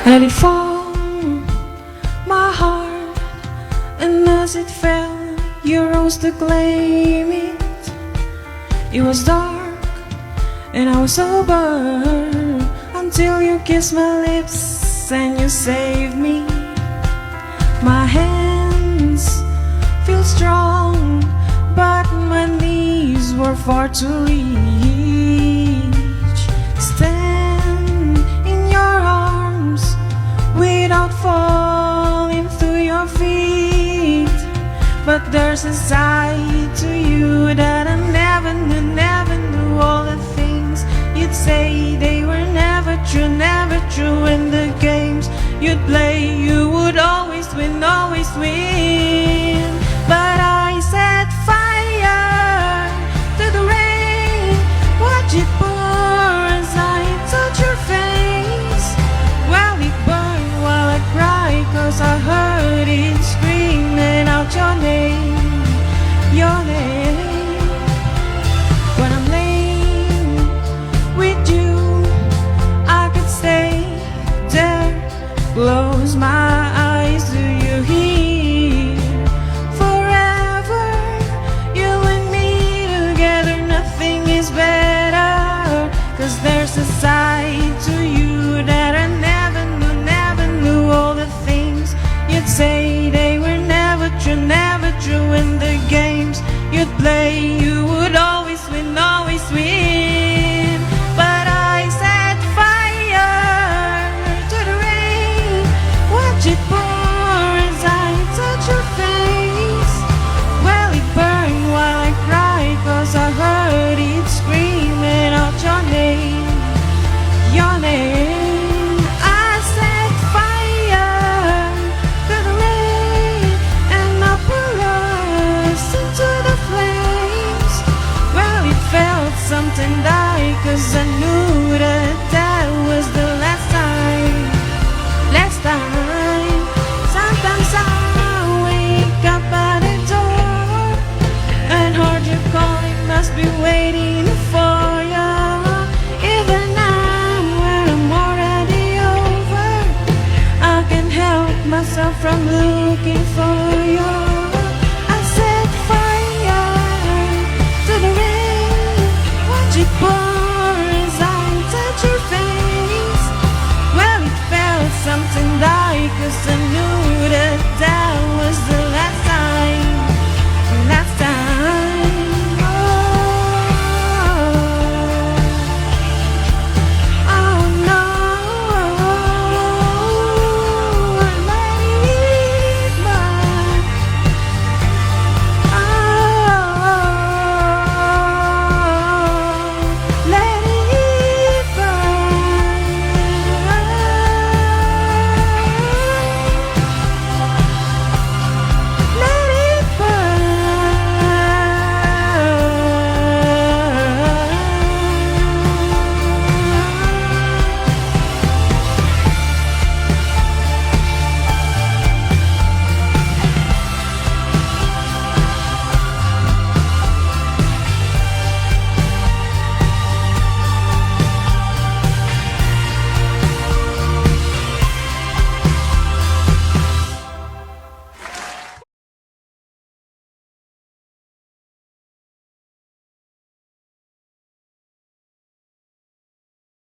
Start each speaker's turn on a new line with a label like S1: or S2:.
S1: Let it fall, my heart, and as it fell, you rose to claim it. It was dark, and I was sober, until you kissed my lips and you saved me. My hands feel strong, but my knees were far too reach. Stand in your arms without falling through your feet. But there's a side to you that I never knew, never knew. All the things you'd say, they were never true, never true. In the games you'd play, you would always win, always win. But I set fire to the rain, watch it pour as I touch your face. Well, it burned while I cried, 'cause I heard it screaming out your name, your name. When I'm laying with you, I could stay there, close my eyes. Do you hear? Forever, you and me together, nothing is better. 'Cause there's a side to you that I never knew, never knew. All the things you'd say, they were never true, never true. In the games you'd play, you would always win, always win. But I set fire to the rain, watch it pour as I touch your face. Well, it burned while I cried, 'cause I heard it screaming out your name, your name. I set fire to the rain, and I pull us into the flames. Well, it felt something die, 'cause I knew that that was the last time, last time. Sometimes I wake up at the door and heard you calling, must be waiting